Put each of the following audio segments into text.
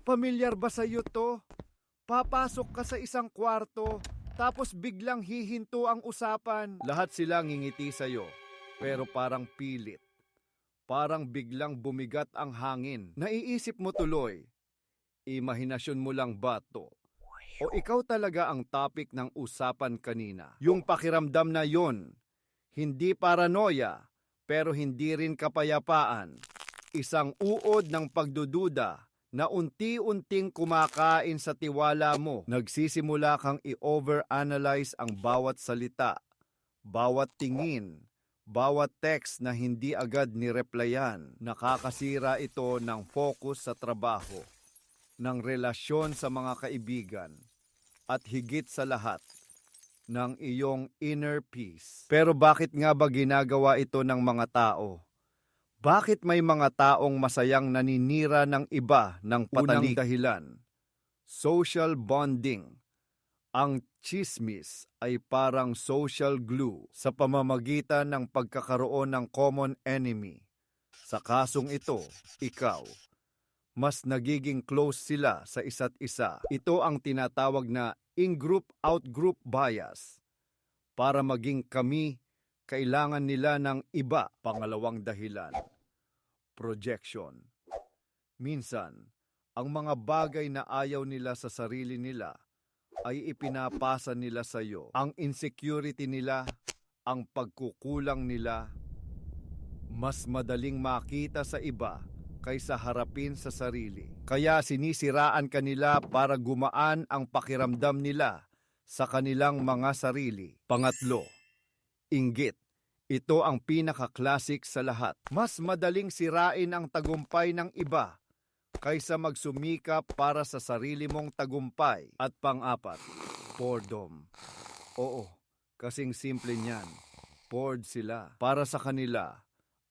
Pamilyar ba sa'yo to? Papasok ka sa isang kwarto, tapos biglang hihinto ang usapan. Lahat sila ngingiti sa'yo, pero parang pilit. Parang biglang bumigat ang hangin. Naiisip mo tuloy, imahinasyon mo lang ba to? O ikaw talaga ang topic ng usapan kanina? Yung pakiramdam na yon, hindi paranoia, pero hindi rin kapayapaan. Isang uod ng pagdududa na unti-unting kumakain sa tiwala mo. Nagsisimula kang i-overanalyze ang bawat salita, bawat tingin, bawat text na hindi agad nireplyan. Nakakasira ito ng focus sa trabaho, ng relasyon sa mga kaibigan, at higit sa lahat, ng iyong inner peace. Pero bakit nga ba ginagawa ito ng mga tao? Bakit may mga taong masayang naninira ng iba ng patalik? Unang dahilan, social bonding. Ang chismis ay parang social glue sa pamamagitan ng pagkakaroon ng common enemy. Sa kasong ito, ikaw, mas nagiging close sila sa isa't isa. Ito ang tinatawag na in-group, out-group bias. Para maging kami, kailangan nila ng iba. Pangalawang dahilan, projection. Minsan, ang mga bagay na ayaw nila sa sarili nila ay ipinapasa nila sa iyo. Ang insecurity nila, ang pagkukulang nila, mas madaling makita sa iba kaysa harapin sa sarili. Kaya sinisiraan kanila para gumaan ang pakiramdam nila sa kanilang mga sarili. Pangatlo, inggit. Ito ang pinaka-classic sa lahat. Mas madaling sirain ang tagumpay ng iba kaysa magsumikap para sa sarili mong tagumpay. At pang-apat, boredom. Oo, kasing simple niyan. Bored sila. Para sa kanila,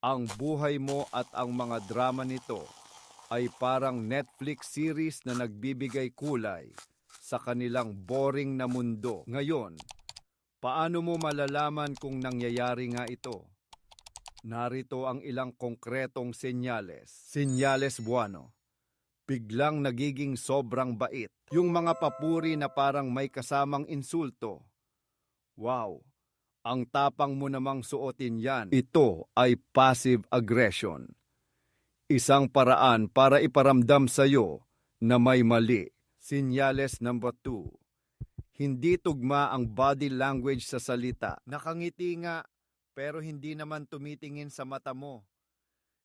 ang buhay mo at ang mga drama nito ay parang Netflix series na nagbibigay kulay sa kanilang boring na mundo. Ngayon, paano mo malalaman kung nangyayari nga ito? Narito ang ilang konkretong senyales. Senyales buwano. Biglang nagiging sobrang bait. Yung mga papuri na parang may kasamang insulto. Wow! Ang tapang mo namang suotin yan. Ito ay passive aggression. Isang paraan para iparamdam sa'yo na may mali. Senyales number 2. Hindi tugma ang body language sa salita. Nakangiti nga, pero hindi naman tumitingin sa mata mo.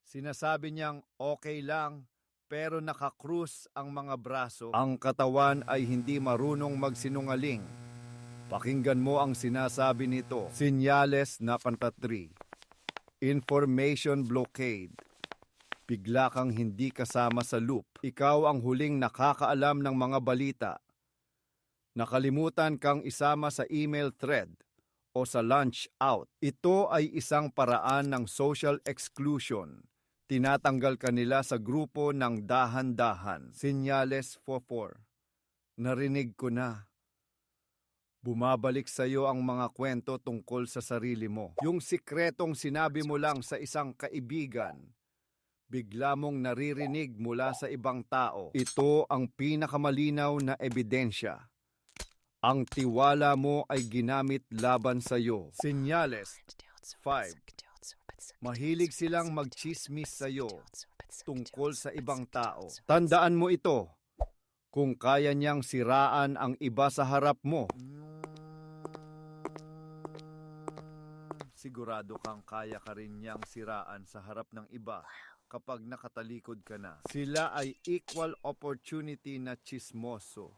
Sinasabi niyang okay lang, pero nakakrus ang mga braso. Ang katawan ay hindi marunong magsinungaling. Pakinggan mo ang sinasabi nito. Senyales na pantatri. Information blockade. Bigla kang hindi kasama sa loop. Ikaw ang huling nakakaalam ng mga balita. Nakalimutan kang isama sa email thread o sa lunch out. Ito ay isang paraan ng social exclusion. Tinatanggal ka nila sa grupo ng dahan-dahan. Senyales 4. Narinig ko na. Bumabalik sa iyo ang mga kwento tungkol sa sarili mo. Yung sikretong sinabi mo lang sa isang kaibigan, bigla mong naririnig mula sa ibang tao. Ito ang pinakamalinaw na ebidensya. Ang tiwala mo ay ginamit laban sa iyo. Senyales 5. Mahilig silang magchismis sa iyo tungkol sa ibang tao. Tandaan mo ito. Kung kaya niyang siraan ang iba sa harap mo, sigurado kang kaya ka rin niyang siraan sa harap ng iba kapag nakatalikod ka na. Sila ay equal opportunity na chismoso.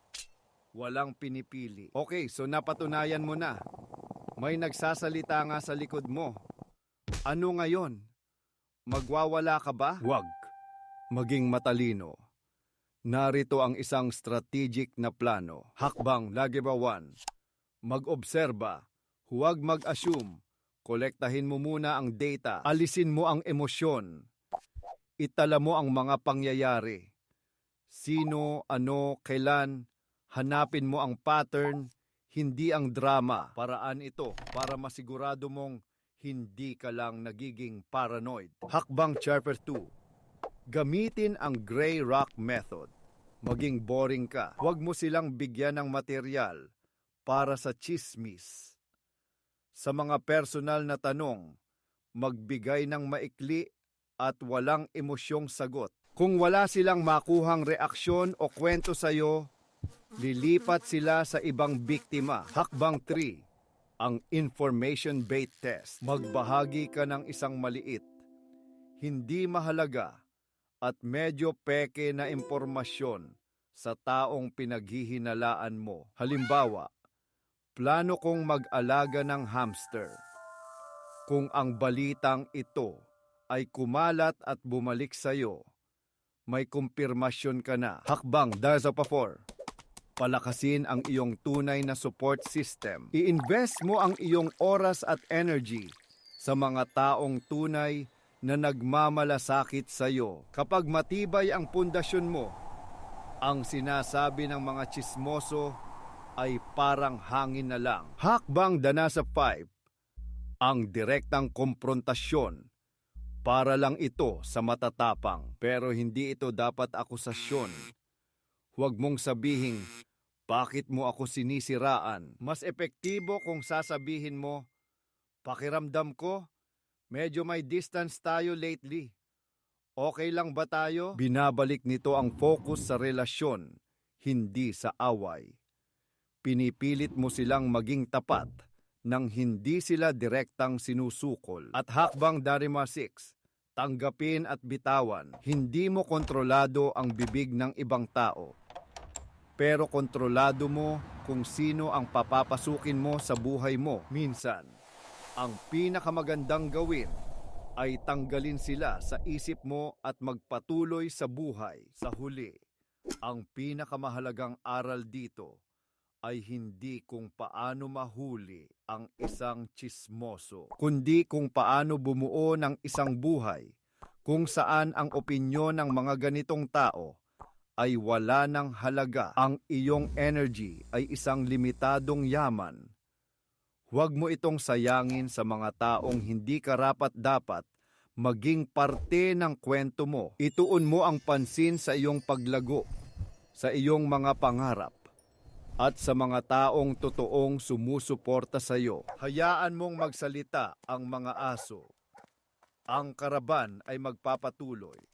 Walang pinipili. Okay, so napatunayan mo na. May nagsasalita nga sa likod mo. Ano ngayon? Magwawala ka ba? Wag. Maging matalino. Narito ang isang strategic na plano. Hakbang number 1. Mag-obserba. Huwag mag-assume. Kolektahin mo muna ang data. Alisin mo ang emosyon. Itala mo ang mga pangyayari. Sino, ano, kailan. Hanapin mo ang pattern, hindi ang drama. Paraan ito para masigurado mong hindi ka lang nagiging paranoid. Hakbang chapter 2. Gamitin ang gray rock method. maging boring ka. Huwag mo silang bigyan ng material para sa chismis. Sa mga personal na tanong, magbigay ng maikli at walang emosyong sagot. Kung wala silang makuhang reaksyon o kwento sa'yo, lilipat sila sa ibang biktima. Hakbang 3. Ang information-based test. Magbahagi ka ng isang maliit, hindi mahalaga at medyo peke na impormasyon sa taong pinaghihinalaan mo. Halimbawa, plano kong mag-alaga ng hamster. Kung ang balitang ito ay kumalat at bumalik sa'yo, may kumpirmasyon ka na. Hakbang 4. Palakasin ang iyong tunay na support system. I-invest mo ang iyong oras at energy sa mga taong tunay na nagmamalasakit sa iyo. Kapag matibay ang pundasyon mo, ang sinasabi ng mga tsismoso ay parang hangin na lang. Hakbang 5. Ang direktang komprontasyon. Para lang ito sa matatapang, pero hindi ito dapat akusasyon. Huwag mong sabihing, bakit mo ako sinisiraan? Mas epektibo kung sasabihin mo, pakiramdam ko, medyo may distance tayo lately. Okay lang ba tayo? Binabalik nito ang focus sa relasyon, hindi sa away. Pinipilit mo silang maging tapat nang hindi sila direktang sinusukol. At hakbang 6, tanggapin at bitawan. Hindi mo kontrolado ang bibig ng ibang tao, pero kontrolado mo kung sino ang papapasukin mo sa buhay mo. Minsan, ang pinakamagandang gawin ay tanggalin sila sa isip mo at magpatuloy sa buhay. Sa huli, ang pinakamahalagang aral dito ay hindi kung paano mahuli ang isang tsismoso, kundi kung paano bumuo ng isang buhay kung saan ang opinyon ng mga ganitong tao ay wala ng halaga. Ang iyong energy ay isang limitadong yaman. Huwag mo itong sayangin sa mga taong hindi karapat-dapat maging parte ng kwento mo. Ituon mo ang pansin sa iyong paglago, sa iyong mga pangarap, at sa mga taong totoong sumusuporta sa iyo. Hayaan mong magsalita ang mga aso. Ang karaban ay magpapatuloy.